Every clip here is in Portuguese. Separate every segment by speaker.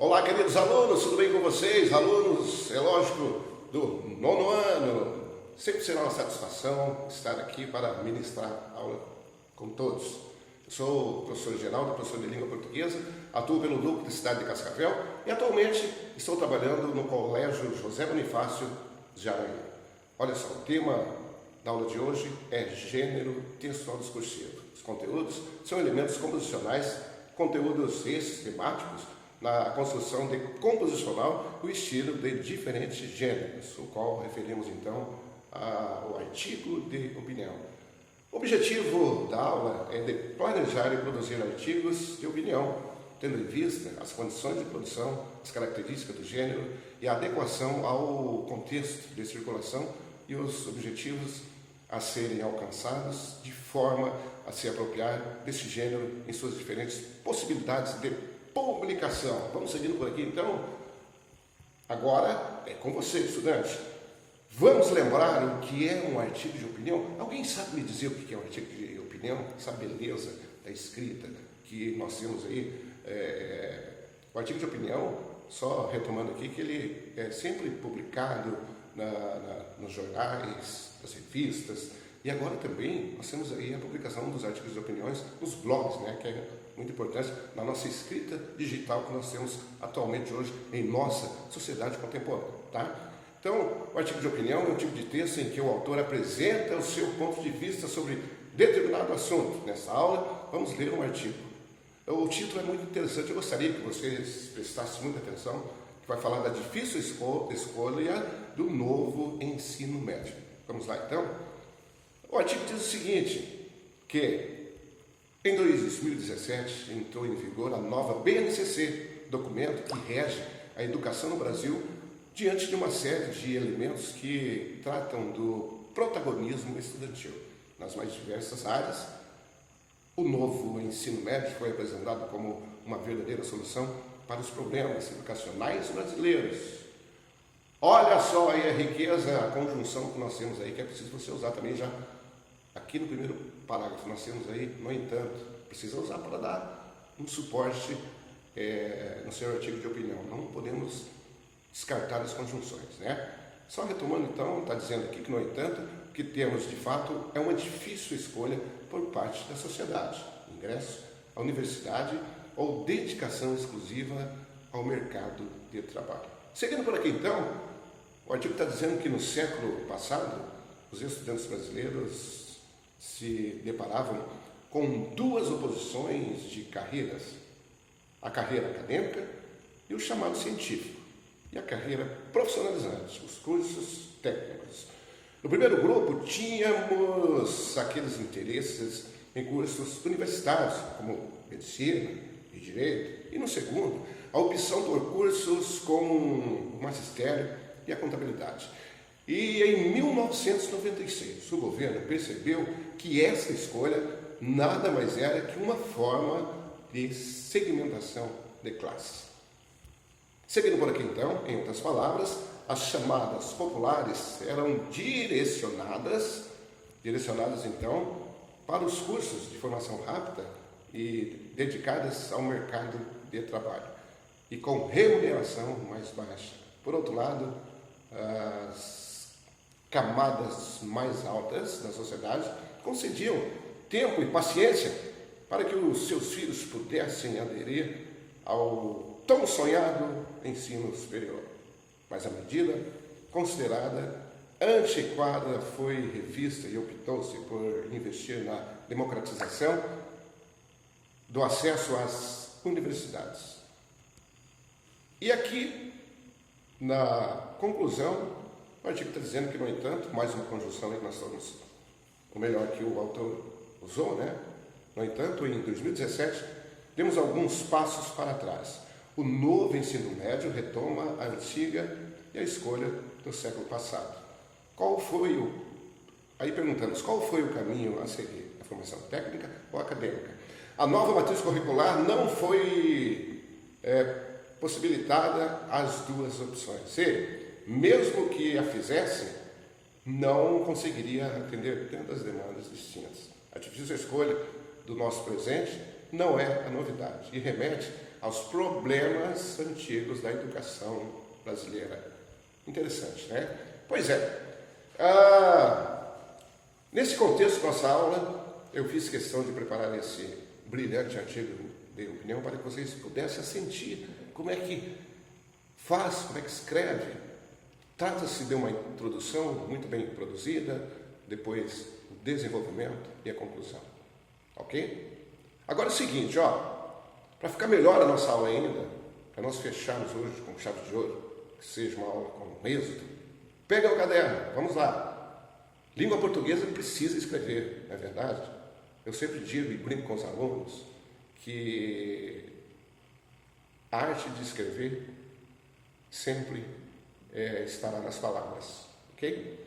Speaker 1: Olá, queridos alunos, tudo bem com vocês? Alunos, é lógico, do nono ano. Sempre será uma satisfação estar aqui para ministrar aula com todos. Eu sou o professor Geraldo, professor de língua portuguesa, atuo pelo núcleo de cidade de Cascavel e atualmente estou trabalhando no Colégio José Bonifácio de Aranha. Olha só, o tema da aula de hoje é gênero textual discursivo. Os conteúdos são elementos composicionais, conteúdos esses temáticos, na construção de composicional o estilo de diferentes gêneros, o qual referimos então ao artigo de opinião. O objetivo da aula é de planejar e produzir artigos de opinião, tendo em vista as condições de produção, as características do gênero e a adequação ao contexto de circulação e os objetivos a serem alcançados de forma a se apropriar desse gênero em suas diferentes possibilidades de publicação. Vamos seguindo por aqui então? Agora é com você, estudante. Vamos lembrar o que é um artigo de opinião? Alguém sabe me dizer o que é um artigo de opinião? Essa beleza da escrita que nós temos aí. O artigo de opinião, só retomando aqui, que ele é sempre publicado nos jornais, nas revistas, e agora também nós temos aí a publicação dos artigos de opiniões nos blogs, né, que é muito importante na nossa escrita digital que nós temos atualmente hoje em nossa sociedade contemporânea, tá? Então, o artigo de opinião é um tipo de texto em que o autor apresenta o seu ponto de vista sobre determinado assunto. Nessa aula, vamos ler um artigo. O título é muito interessante, eu gostaria que vocês prestassem muita atenção, que vai falar da difícil escolha do novo ensino médio. Vamos lá, então? O artigo diz o seguinte, que em 2017 entrou em vigor a nova BNCC, documento que rege a educação no Brasil, diante de uma série de elementos que tratam do protagonismo estudantil. Nas mais diversas áreas, o novo ensino médio foi apresentado como uma verdadeira solução para os problemas educacionais brasileiros. Olha só aí a riqueza, a conjunção que nós temos aí, que é preciso você usar também já aqui no primeiro parágrafo. Nós temos aí, no entanto, precisa usar para dar um suporte no seu artigo de opinião. Não podemos descartar as conjunções, né? Só retomando então, está dizendo aqui que, no entanto, o que temos de fato é uma difícil escolha por parte da sociedade: ingresso à universidade ou dedicação exclusiva ao mercado de trabalho. Seguindo por aqui então, o artigo está dizendo que no século passado os estudantes brasileiros se deparavam com duas oposições de carreiras: a carreira acadêmica e o chamado científico, e a carreira profissionalizante, os cursos técnicos. No primeiro grupo, tínhamos aqueles interesses em cursos universitários, como medicina e direito, e no segundo, a opção por cursos como o magistério e a contabilidade. E em 1996, o governo percebeu que essa escolha nada mais era que uma forma de segmentação de classes. Seguindo por aqui então, em outras palavras, as chamadas populares eram direcionadas então para os cursos de formação rápida e dedicadas ao mercado de trabalho e com remuneração mais baixa. Por outro lado, as camadas mais altas da sociedade concediam tempo e paciência para que os seus filhos pudessem aderir ao tão sonhado ensino superior. Mas a medida considerada antiquada foi revista e optou-se por investir na democratização do acesso às universidades. E aqui, na conclusão, o artigo está dizendo que, no entanto, mais uma conjunção aí que nós estamos, ou melhor, que o autor usou, né? No entanto, em 2017, demos alguns passos para trás. O novo ensino médio retoma a antiga e a escolha do século passado. Aí perguntamos, qual foi o caminho a seguir? A formação técnica ou acadêmica? A nova matriz curricular não foi possibilitada as duas opções. E, mesmo que a fizesse, não conseguiria atender tantas demandas distintas. A difícil escolha do nosso presente não é a novidade e remete aos problemas antigos da educação brasileira. Interessante, né? Pois é. Nesse contexto da nossa aula, eu fiz questão de preparar esse brilhante artigo de opinião para que vocês pudessem sentir como é que faz, como é que escreve. Trata-se de uma introdução muito bem produzida, depois o desenvolvimento e a conclusão. Ok? Agora é o seguinte, para ficar melhor a nossa aula ainda, para nós fecharmos hoje com chave de ouro, que seja uma aula com êxito, pega o caderno, vamos lá. Língua portuguesa precisa escrever, não é verdade? Eu sempre digo e brinco com os alunos que a arte de escrever sempre estará nas palavras, ok?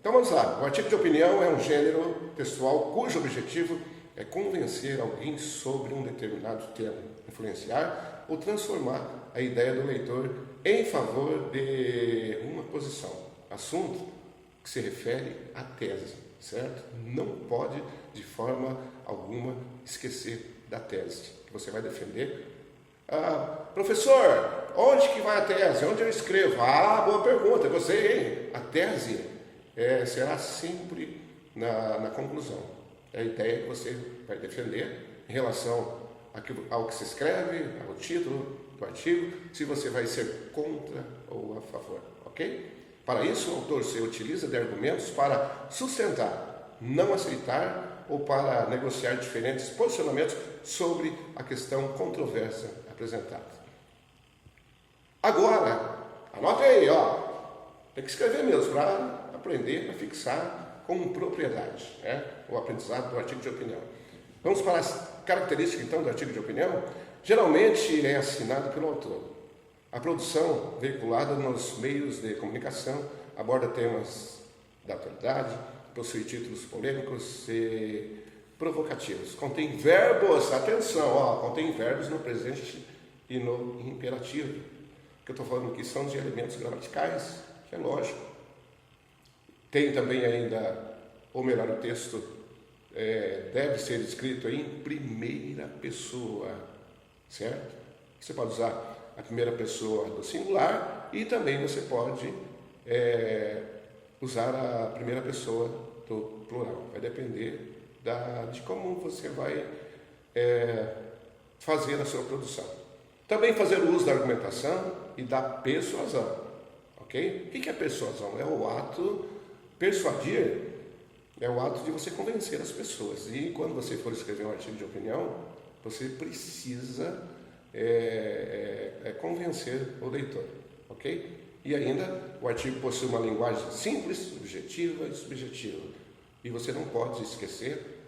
Speaker 1: Então vamos lá. O artigo de opinião é um gênero textual cujo objetivo é convencer alguém sobre um determinado tema, influenciar ou transformar a ideia do leitor em favor de uma posição, assunto que se refere à tese, certo? Não pode, de forma alguma, esquecer da tese que você vai defender. Professor, onde que vai a tese? Onde eu escrevo? Boa pergunta, você, hein? A tese será sempre na conclusão. É a ideia que você vai defender em relação ao que se escreve, ao título do artigo, se você vai ser contra ou a favor, ok? Para isso, o autor se utiliza de argumentos para sustentar, não aceitar ou para negociar diferentes posicionamentos sobre a questão controversa apresentada. Agora, anote aí, tem que escrever mesmo para aprender, para fixar com propriedade, o aprendizado do artigo de opinião. Vamos para as características, então, do artigo de opinião. Geralmente é assinado pelo autor. A produção veiculada nos meios de comunicação aborda temas da atualidade, possui títulos polêmicos e provocativos. Contém verbos, atenção, contém verbos no presente e no imperativo. O que eu estou falando aqui são de elementos gramaticais, que é lógico. Tem também ainda, ou melhor, o texto deve ser escrito em primeira pessoa, certo? Você pode usar a primeira pessoa do singular e também você pode usar a primeira pessoa do plural. Vai depender de como você vai fazer a sua produção. Também fazer o uso da argumentação e da persuasão, ok? O que é persuasão? É o ato, persuadir é o ato de você convencer as pessoas. E quando você for escrever um artigo de opinião, você precisa convencer o leitor, ok? E ainda, o artigo possui uma linguagem simples, objetiva e subjetiva. E você não pode esquecer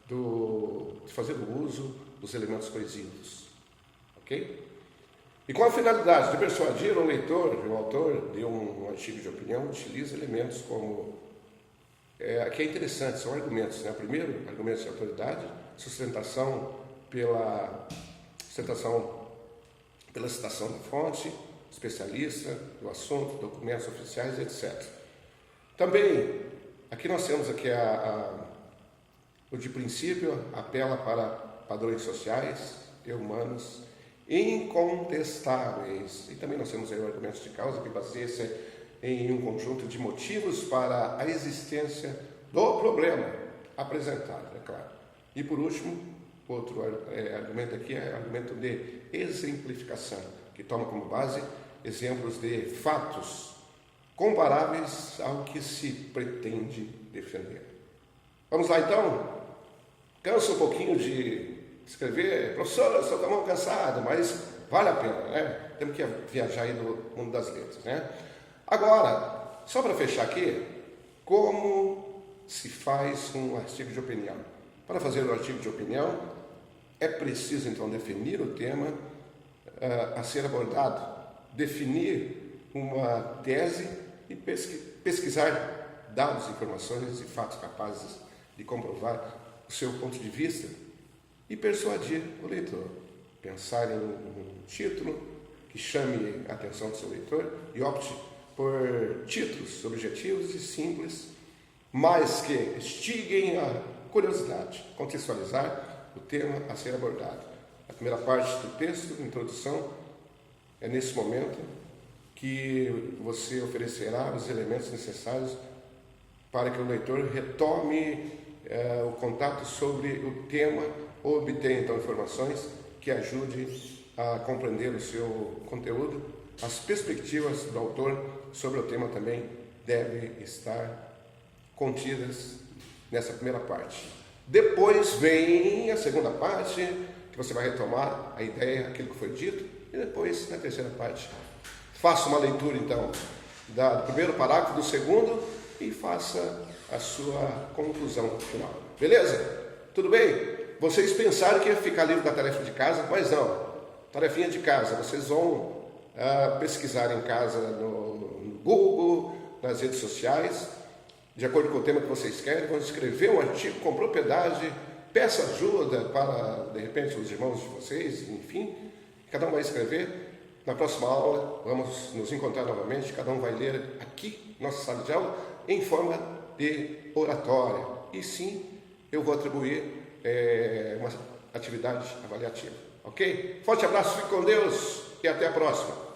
Speaker 1: de fazer o uso dos elementos coesivos, ok? E com a finalidade de persuadir o leitor, o autor de um artigo de opinião utiliza elementos como... aqui é interessante, são argumentos, né? Primeiro, argumentos de autoridade, sustentação pela citação da fonte, especialista do assunto, documentos oficiais, etc. Também, aqui nós temos o de princípio, apela para padrões sociais e humanos incontestáveis. E também nós temos aí argumentos de causa que baseia-se em um conjunto de motivos para a existência do problema apresentado, é claro. E por último, outro argumento aqui é argumento de exemplificação, que toma como base exemplos de fatos comparáveis ao que se pretende defender. Vamos lá então? Cansa um pouquinho de escrever? Professor, eu estou com a mão cansado, mas vale a pena, né? Temos que viajar aí no mundo das letras, né? Agora, só para fechar aqui, como se faz um artigo de opinião? Para fazer um artigo de opinião, é preciso então definir o tema a ser abordado, definir uma tese e pesquisar dados, informações e fatos capazes de comprovar o seu ponto de vista e persuadir o leitor. Pensar em um título que chame a atenção do seu leitor e opte por títulos objetivos e simples, mas que instiguem a curiosidade, contextualizar o tema a ser abordado. a primeira parte do texto, introdução. É nesse momento que você oferecerá os elementos necessários para que o leitor retome o contato sobre o tema ou obtenha então informações que ajude a compreender o seu conteúdo. As perspectivas do autor sobre o tema também devem estar contidas nessa primeira parte. Depois vem a segunda parte, que você vai retomar a ideia, aquilo que foi dito, e depois, na terceira parte, faça uma leitura então do primeiro parágrafo, do segundo, e faça a sua conclusão final. Beleza? Tudo bem? Vocês pensaram que ia ficar livre da tarefa de casa, mas não. Tarefinha de casa, vocês vão pesquisar em casa no Google, nas redes sociais, de acordo com o tema que vocês querem, vão escrever um artigo com propriedade, peça ajuda para, de repente, os irmãos de vocês, enfim, cada um vai escrever. Na próxima aula, vamos nos encontrar novamente, cada um vai ler aqui, nossa sala de aula, em forma de oratória. E sim, eu vou atribuir uma atividade avaliativa. Ok? Forte abraço, fique com Deus e até a próxima.